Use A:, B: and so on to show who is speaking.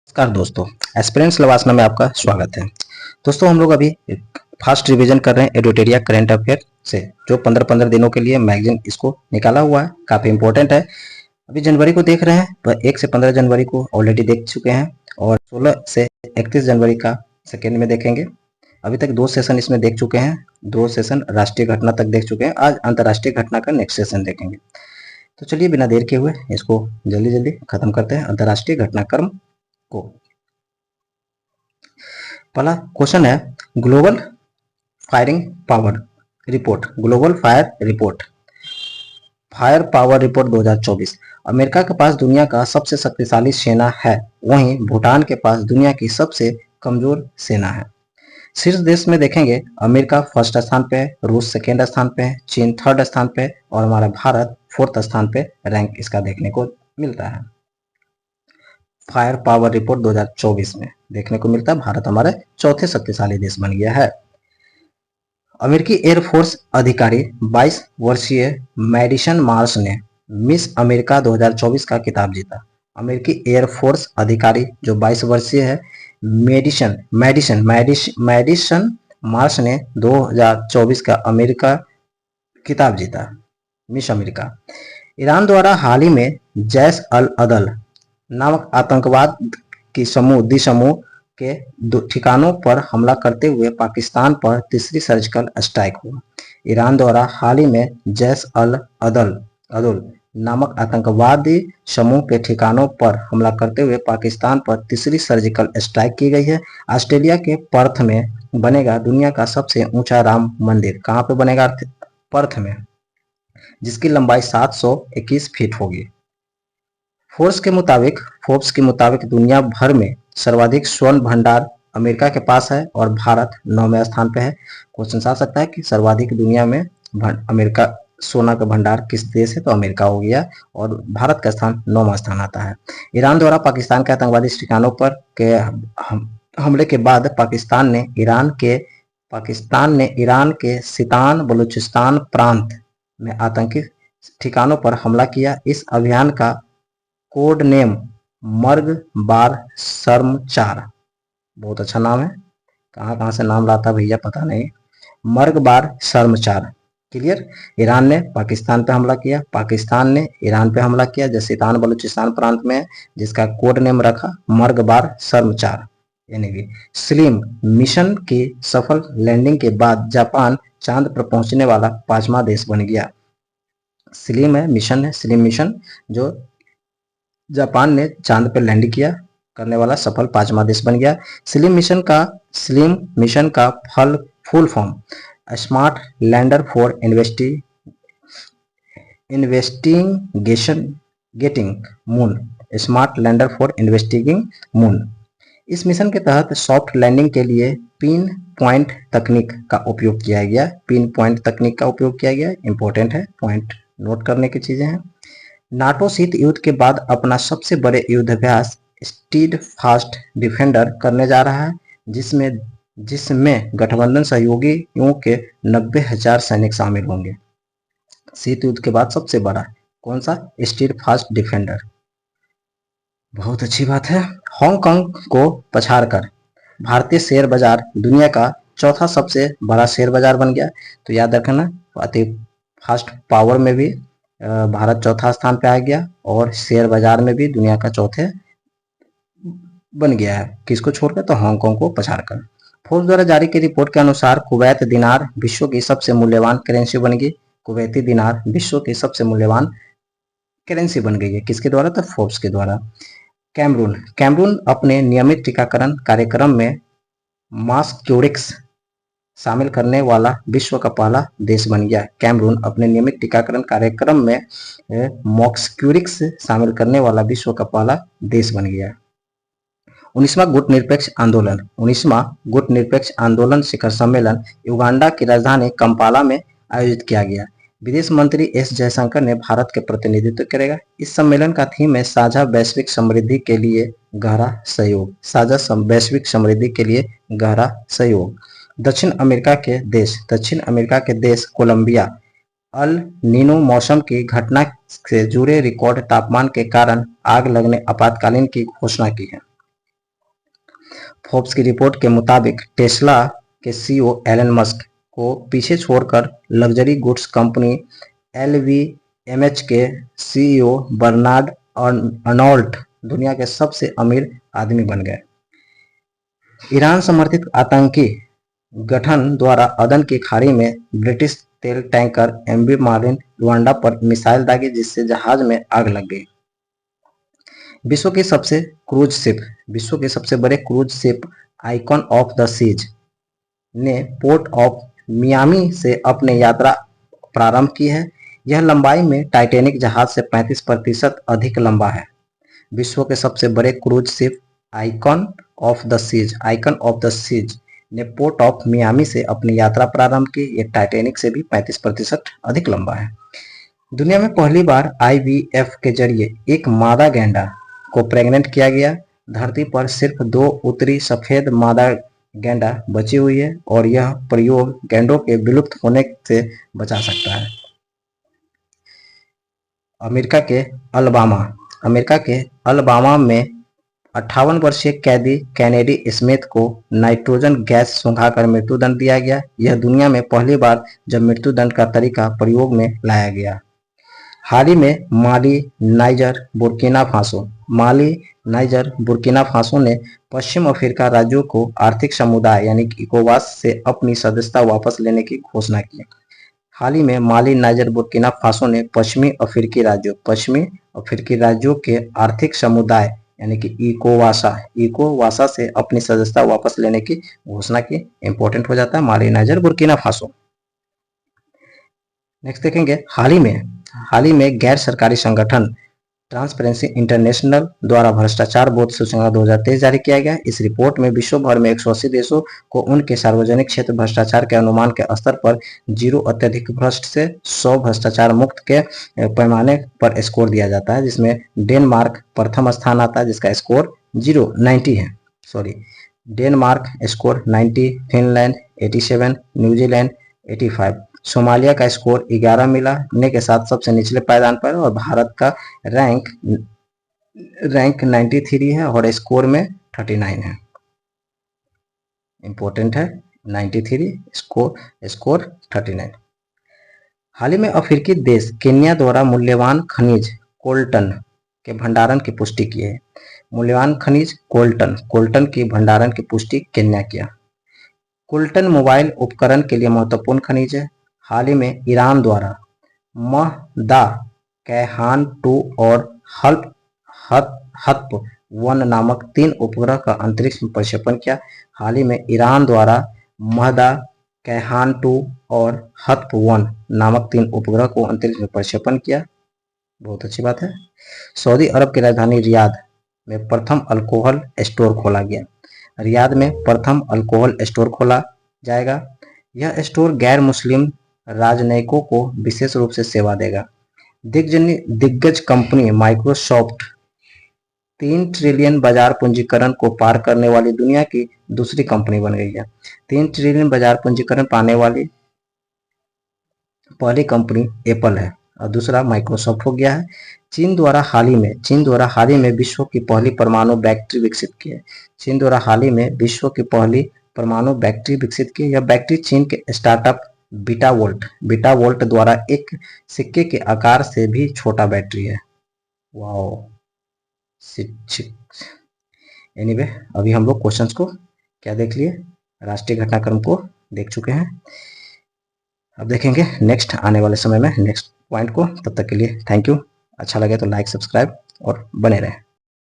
A: नमस्कार दोस्तों, एस्पिरेंट्स लवासना में आपका स्वागत है। दोस्तों, हम लोग अभी फास्ट रिवीजन कर रहे हैं एडोटेरिया करंट अफेयर से, जो 15-15 दिनों के लिए मैगजीन इसको निकाला हुआ है। काफ़ी इंपॉर्टेंट है। अभी जनवरी को देख रहे हैं, तो 1 से 15 जनवरी को ऑलरेडी देख चुके हैं और 16 से 31 जनवरी का सेकेंड में देखेंगे। अभी तक 2 सेशन इसमें देख चुके हैं, 2 सेशन राष्ट्रीय घटना तक देख चुके हैं। आज अंतर्राष्ट्रीय घटना का नेक्स्ट सेशन देखेंगे। तो चलिए बिना देर के हुए इसको जल्दी जल्दी खत्म करते हैं अंतर्राष्ट्रीय घटनाक्रम को। पहला क्वेश्चन है, global firing power report, global fire power report 2024। America के पास दुनिया का सबसे शक्तिशाली सेना है, वहीं भूटान के पास दुनिया की सबसे कमजोर सेना है। शीर्ष देश में देखेंगे, अमेरिका फर्स्ट स्थान पे है, रूस सेकेंड स्थान पे है, चीन थर्ड स्थान पे और हमारा भारत फोर्थ स्थान पे रैंक इसका देखने को मिलता है। फायर पावर रिपोर्ट 2024 में देखने को मिलता है भारत हमारे चौथे शक्तिशाली देश बन गया है। अमेरिकी एयरफोर्स अधिकारी 22 वर्षीय मैडिसन मार्श ने मिस अमेरिका 2024 का खिताब जीता। अमेरिकी एयरफोर्स अधिकारी जो 22 वर्षीय है, मैडिसन मार्श ने 2024 का अमेरिका खिताब जीता, मिस अमेरिका। ईरान द्वारा हाल ही में जैश अल अदल नामक आतंकवाद की समूह के ठिकानों पर हमला करते हुए पाकिस्तान पर तीसरी सर्जिकल स्ट्राइक हुआ। ईरान द्वारा हाल ही में जैश अल अदल नामक आतंकवादी समूह के ठिकानों पर हमला करते हुए पाकिस्तान पर तीसरी सर्जिकल स्ट्राइक की गई है। ऑस्ट्रेलिया के पर्थ में बनेगा दुनिया का सबसे ऊंचा राम मंदिर। कहाँ पे बनेगा? पर्थ में, जिसकी लंबाई 721 फीट होगी। फोर्ब्स के मुताबिक दुनिया भर में सर्वाधिक स्वर्ण भंडार अमेरिका के पास है और भारत 9वें स्थान पे है। क्वेश्चन आ सकता है कि सर्वाधिक दुनिया में अमेरिका सोना का भंडार किस देश है, तो अमेरिका हो गया और भारत का स्थान 9वां स्थान आता है। ईरान द्वारा पाकिस्तान के आतंकवादी ठिकानों पर के हमले के बाद पाकिस्तान ने ईरान के सितान बलूचिस्तान प्रांत में आतंकी ठिकानों पर हमला किया। इस अभियान का कोड नेम मर्ग बार शर्म 4, बहुत अच्छा नाम है। कहाँ से नाम लाता भैया पता नहीं। मर्ग बार शर्म 4, क्लियर। ईरान ने पाकिस्तान पे हमला किया, पाकिस्तान ने ईरान पे हमला किया, जो सितान बलूचिस्तान प्रांत में है, जिसका कोड नेम रखा मर्ग बार शर्म 4। यानी कि स्लिम मिशन की सफल लैंडिंग के बाद जापान चांद पर पहुंचने वाला 5वां देश बन गया। स्लिम मिशन जो जापान ने चांद पर लैंड किया करने वाला सफल 5वां देश बन गया। स्लिम मिशन का full form smart lander for investigating moon, smart lander for investigating moon. इस मिशन के तहत सॉफ्ट लैंडिंग के लिए पिन पॉइंट तकनीक का उपयोग किया गया। इंपॉर्टेंट है, पॉइंट नोट करने की चीजें हैं। नाटो शीत युद्ध के बाद अपना सबसे बड़े युद्धाभ्यास स्टीड फास्ट डिफेंडर करने जा रहा है, जिसमें गठबंधन सहयोगियों के 90,000 सैनिक शामिल होंगे। शीत युद्ध के बाद सबसे बड़ा कौन सा? स्टीड फास्ट डिफेंडर, बहुत अच्छी बात है। हांगकांग को पछाड़कर भारतीय शेयर बाजार दुनिया का चौथा सबसे बड़ा शेयर बाजार बन गया। तो याद रखना, अति फास्ट पावर में भी भारत चौथा स्थान पे आ गया और शेयर बाजार में भी दुनिया का चौथे बन गया है। किसको छोड़कर? तो हांगकांग को पछाड़कर। फोर्ब्स द्वारा जारी की रिपोर्ट के अनुसार कुवैत दिनार विश्व की सबसे मूल्यवान करेंसी बन गई। कुवैती दिनार विश्व की सबसे मूल्यवान करेंसी बन गई है। किसके द्वारा? तो फोर्ब्स के द्वारा। कैमरून अपने नियमित टीकाकरण कार्यक्रम में मॉस्क्यूरिक्स शामिल करने वाला विश्व का पहला देश बन गया। कैमरून अपने नियमित टीकाकरण कार्यक्रम में मॉस्क्यूरिक्स शामिल करने वाला विश्व का पहला देश बन गया। 19वां गुट निरपेक्ष आंदोलन शिखर सम्मेलन युगांडा की राजधानी कंपाला में आयोजित किया गया। विदेश मंत्री एस जयशंकर ने भारत के प्रतिनिधित्व करेगा। इस सम्मेलन का थीम है साझा वैश्विक समृद्धि के लिए गहरा सहयोग। दक्षिण अमेरिका के देश कोलंबिया अल नीनो मौसम की घटना से जुड़े रिकॉर्ड तापमान के कारण आग लगने आपातकालीन की घोषणा की है। फोर्ब्स की रिपोर्ट के मुताबिक टेस्ला के सीईओ एलन मस्क को पीछे छोड़कर लग्जरी गुड्स कंपनी एलवीएमएच के सीईओ बर्नार्ड अर्नोल्ट दुनिया के सबसे अमीर आदमी बन गए। ईरान समर्थित आतंकी गठन द्वारा अदन की खाड़ी में ब्रिटिश तेल टैंकर एमवी मार्लिन रुवांडा पर मिसाइल दागी, जिससे जहाज में आग लग गई। विश्व के सबसे बड़े cruise ship Icon of the Seas ने पोर्ट ऑफ मियामी से अपनी यात्रा प्रारंभ की है। यह लंबाई में टाइटैनिक जहाज से 35% अधिक लंबा है। विश्व के सबसे बड़े cruise ship Icon of the Seas ने पोर्ट ऑफ मियामी से अपनी यात्रा प्रारंभ की। यह टाइटैनिक से भी 35% अधिक लंबा है। दुनिया में पहली बार आईवीएफ के जरिए एक मादा गैंडा को प्रेग्नेंट किया गया। धरती पर सिर्फ 2 उत्तरी सफेद मादा गैंडा बची हुई है और यह प्रयोग गैंडों के विलुप्त होने से बचा सकता है। अमेरिका के अलबामा में 58 वर्षीय कैदी कैनेडी स्मिथ को नाइट्रोजन गैस सुंघाकर मृत्युदंड दिया गया। यह दुनिया में पहली बार जब मृत्युदंड का तरीका प्रयोग में लाया गया। हाल ही में माली, नाइजर, बुर्किना फासो ने पश्चिम अफ्रीका राज्यों को आर्थिक समुदाय यानी कि इकोवास से अपनी सदस्यता वापस लेने की घोषणा की। हाल ही में माली, नाइजर, बुर्किना फासो ने पश्चिमी अफ्रीकी राज्यों के आर्थिक समुदाय यानी कि इकोवासा से अपनी सदस्यता वापस लेने की घोषणा की। इंपॉर्टेंट हो जाता है माली, नाइजर, बुर्किना फासो। नेक्स्ट देखेंगे, हाल ही में गैर सरकारी संगठन ट्रांसपेरेंसी इंटरनेशनल द्वारा भ्रष्टाचार बोध सूचकांक 2023 जारी किया गया। इस रिपोर्ट में विश्व भर में 180 देशों को उनके सार्वजनिक क्षेत्र भ्रष्टाचार के अनुमान के स्तर पर 0 अत्यधिक भ्रष्ट से 100 भ्रष्टाचार मुक्त के पैमाने पर स्कोर दिया जाता है, जिसमें डेनमार्क प्रथम स्थान आता है जिसका स्कोर 90 है। Denmark score 90, Finland 87, New Zealand 85, Somalia का स्कोर 11 मिलाने के साथ सबसे निचले पायदान पर, और भारत का रैंक 93 है और स्कोर में 39 है। इंपॉर्टेंट है, 93 स्कोर 39। हाल ही में अफ्रीकी देश केन्या द्वारा मूल्यवान खनिज कोल्टन के भंडारण की पुष्टि की है। मूल्यवान खनिज कोल्टन की भंडारण की पुष्टि केन्या किया। कोल्टन मोबाइल उपकरण के लिए महत्वपूर्ण खनिज है। हाल ही में ईरान द्वारा महदा, कैहान 2 और हत्प-1 नामक 3 उपग्रह का अंतरिक्ष में प्रक्षेपण किया। हाल ही में ईरान द्वारा महदा, कैहान 2 और हत्प-1 नामक 3 उपग्रह को अंतरिक्ष में प्रक्षेपण किया। बहुत अच्छी बात है। सऊदी अरब की राजधानी रियाद में प्रथम अल्कोहल स्टोर खोला गया। रियाद में प्रथम अल्कोहल स्टोर खोला जाएगा। यह स्टोर गैर मुस्लिम राजनयिकों को विशेष रूप से सेवा देगा। दिग्गज कंपनी माइक्रोसॉफ्ट 3 ट्रिलियन बाजार पूंजीकरण को पार करने वाली दुनिया की दूसरी कंपनी बन गई है। 3 ट्रिलियन बाजार पूंजीकरण पाने वाली पहली कंपनी एप्पल है और दूसरा माइक्रोसॉफ्ट हो गया है। चीन द्वारा हाल ही में विश्व की पहली परमाणु बैटरी विकसित की है। यह बैटरी चीन के स्टार्टअप बीटा वोल्ट द्वारा एक सिक्के के आकार से भी छोटा बैटरी है। वाओ। एनीवे, अभी हम लोग क्वेश्चंस को क्या देख लिए, राष्ट्रीय घटनाक्रम को देख चुके हैं। अब देखेंगे नेक्स्ट आने वाले समय में नेक्स्ट पॉइंट को। तब तक के लिए थैंक यू। अच्छा लगे तो लाइक, सब्सक्राइब और बने रहें।